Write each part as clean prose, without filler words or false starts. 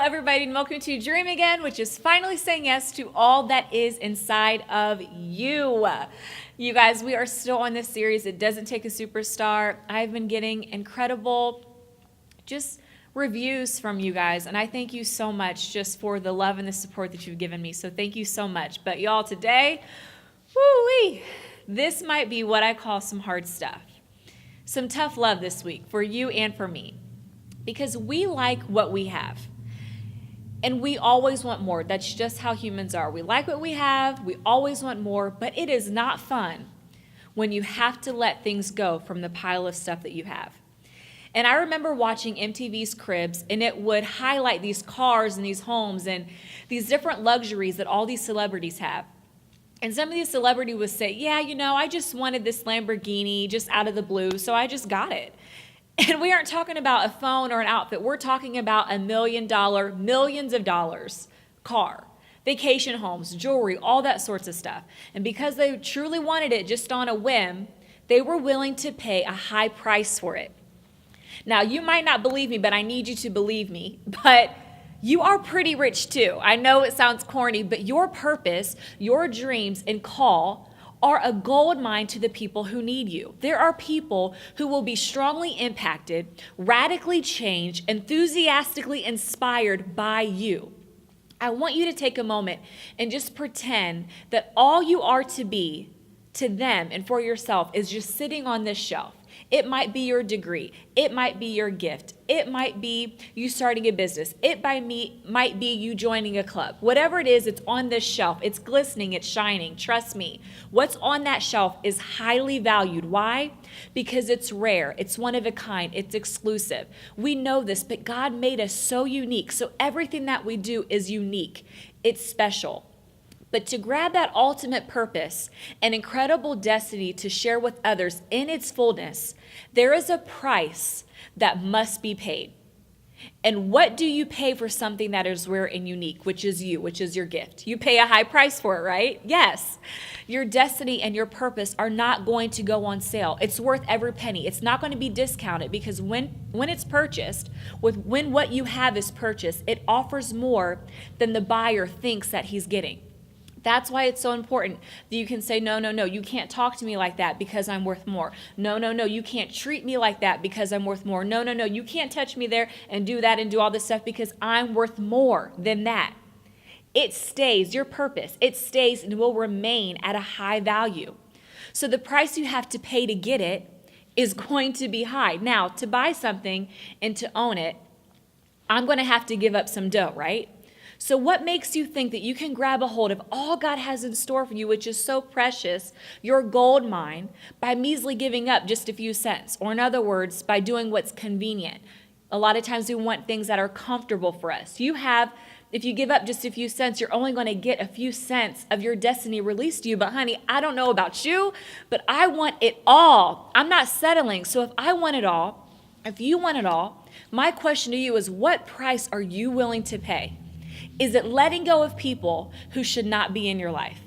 everybody, and welcome to Dream Again, which is finally saying yes to all that is inside of you. You guys, we are still on this series. It doesn't take a superstar. I've been getting incredible just reviews from you guys, and I thank you so much just for the love and the support that you've given me. So thank you so much. But y'all, today, woo-wee, this might be what I call some hard stuff. Some tough love this week for you and for me, because we like what we have. And we always want more. That's just how humans are. We like what we have. We always want more. But it is not fun when you have to let things go from the pile of stuff that you have. And I remember watching MTV's Cribs, and it would highlight these cars and these homes and these different luxuries that all these celebrities have. And some of these celebrities would say, yeah, I just wanted this Lamborghini just out of the blue, so I just got it. And we aren't talking about a phone or an outfit. We're talking about $1 million, millions of dollars car, vacation homes, jewelry, all that sorts of stuff. And because they truly wanted it just on a whim, they were willing to pay a high price for it. Now, you might not believe me, but I need you to believe me. But you are pretty rich too. I know it sounds corny, but your purpose, your dreams, and call are a gold mine to the people who need you. There are people who will be strongly impacted, radically changed, enthusiastically inspired by you. I want you to take a moment and just pretend that all you are to be to them and for yourself is just sitting on this shelf. It might be your degree. It might be your gift. It might be you starting a business. It might be you joining a club. Whatever it is, it's on this shelf. It's glistening. It's shining. Trust me. What's on that shelf is highly valued. Why? Because it's rare. It's one of a kind. It's exclusive. We know this, but God made us so unique. So everything that we do is unique. It's special. But to grab that ultimate purpose and incredible destiny to share with others in its fullness, there is a price that must be paid. And what do you pay for something that is rare and unique, which is you, which is your gift? You pay a high price for it, right? Yes. Your destiny and your purpose are not going to go on sale. It's worth every penny. It's not going to be discounted, because when it's purchased, when what you have is purchased, it offers more than the buyer thinks that he's getting. That's why it's so important that you can say, no, you can't talk to me like that because I'm worth more. No, you can't treat me like that because I'm worth more. No, you can't touch me there and do that and do all this stuff because I'm worth more than that. It stays, your purpose, it stays and will remain at a high value. So the price you have to pay to get it is going to be high. Now, to buy something and to own it, I'm going to have to give up some dough, right? So what makes you think that you can grab a hold of all God has in store for you, which is so precious, your gold mine, by measly giving up just a few cents? Or in other words, by doing what's convenient. A lot of times we want things that are comfortable for us. If you give up just a few cents, you're only going to get a few cents of your destiny released to you. But honey, I don't know about you, but I want it all. I'm not settling. So if I want it all, if you want it all, my question to you is, what price are you willing to pay? Is it letting go of people who should not be in your life?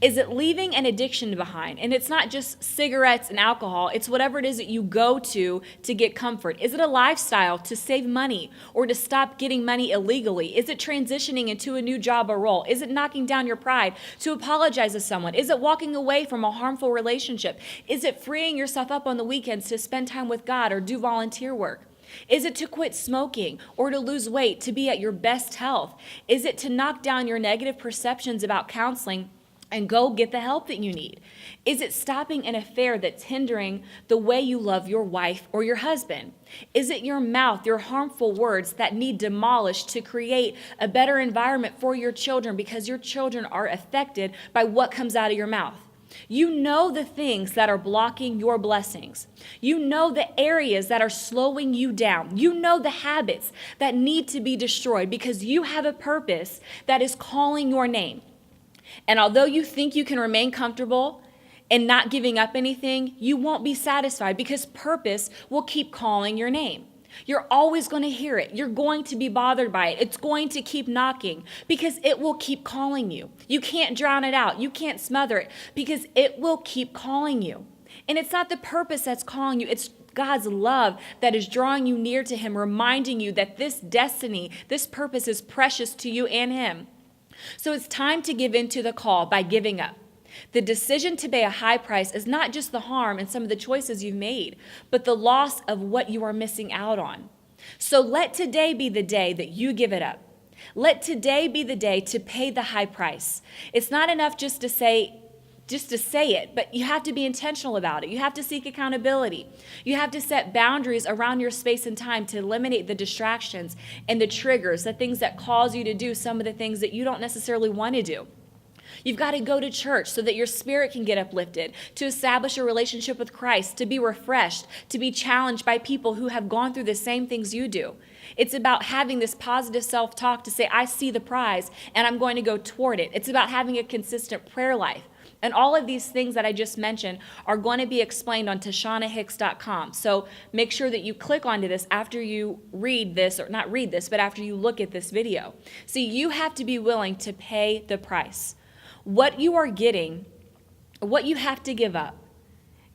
Is it leaving an addiction behind? And it's not just cigarettes and alcohol. It's whatever it is that you go to get comfort. Is it a lifestyle to save money or to stop getting money illegally? Is it transitioning into a new job or role? Is it knocking down your pride to apologize to someone? Is it walking away from a harmful relationship? Is it freeing yourself up on the weekends to spend time with God or do volunteer work? Is it to quit smoking or to lose weight, to be at your best health? Is it to knock down your negative perceptions about counseling and go get the help that you need? Is it stopping an affair that's hindering the way you love your wife or your husband? Is it your mouth, your harmful words that need demolished to create a better environment for your children, because your children are affected by what comes out of your mouth? You know the things that are blocking your blessings. You know the areas that are slowing you down. You know the habits that need to be destroyed, because you have a purpose that is calling your name. And although you think you can remain comfortable and not giving up anything, you won't be satisfied, because purpose will keep calling your name. You're always going to hear it. You're going to be bothered by it. It's going to keep knocking, because it will keep calling you. You can't drown it out. You can't smother it, because it will keep calling you. And it's not the purpose that's calling you. It's God's love that is drawing you near to him, reminding you that this destiny, this purpose is precious to you and him. So it's time to give in to the call by giving up. The decision to pay a high price is not just the harm in some of the choices you've made, but the loss of what you are missing out on. So let today be the day that you give it up. Let today be the day to pay the high price. It's not enough just to say it, but you have to be intentional about it. You have to seek accountability. You have to set boundaries around your space and time to eliminate the distractions and the triggers, the things that cause you to do some of the things that you don't necessarily want to do. You've got to go to church so that your spirit can get uplifted, to establish a relationship with Christ, to be refreshed, to be challenged by people who have gone through the same things you do. It's about having this positive self-talk to say, I see the prize and I'm going to go toward it. It's about having a consistent prayer life. And all of these things that I just mentioned are going to be explained on TishonnaHicks.com. So make sure that you click onto this after you read this, or not read this, but after you look at this video. See, you have to be willing to pay the price. What you are getting, what you have to give up,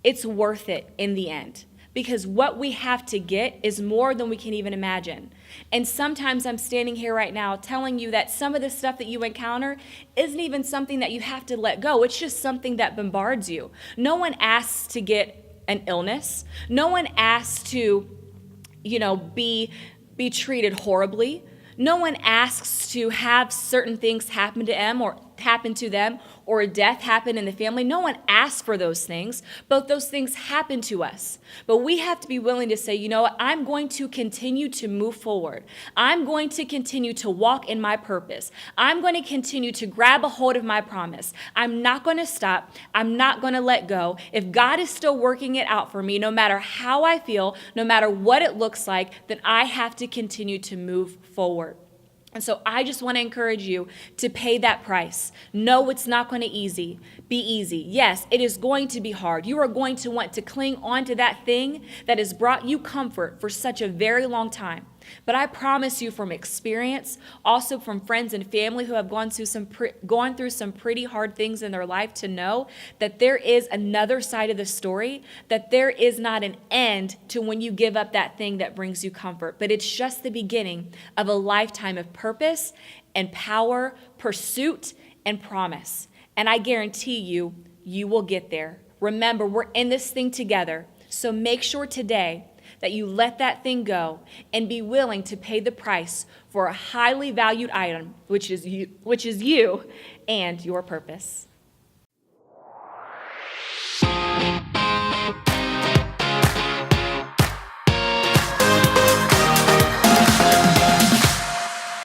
it's worth it in the end. Because what we have to get is more than we can even imagine. And sometimes I'm standing here right now telling you that some of the stuff that you encounter isn't even something that you have to let go. It's just something that bombards you. No one asks to get an illness. No one asks to, be treated horribly. No one asks to have certain things happen to them or a death happen in the family. No one asks for those things, but those things happen to us. But we have to be willing to say, I'm going to continue to move forward. I'm going to continue to walk in my purpose. I'm going to continue to grab a hold of my promise. I'm not going to stop. I'm not going to let go. If God is still working it out for me, no matter how I feel, no matter what it looks like, then I have to continue to move forward. And so I just want to encourage you to pay that price. No, it's not going to be easy. Yes, it is going to be hard. You are going to want to cling on to that thing that has brought you comfort for such a very long time. But I promise you from experience, also from friends and family who have gone through some pretty hard things in their life, to know that there is another side of the story, that there is not an end to when you give up that thing that brings you comfort. But it's just the beginning of a lifetime of purpose and power, pursuit and promise. And I guarantee you, you will get there. Remember, we're in this thing together. So make sure today that you let that thing go and be willing to pay the price for a highly valued item, which is you and your purpose.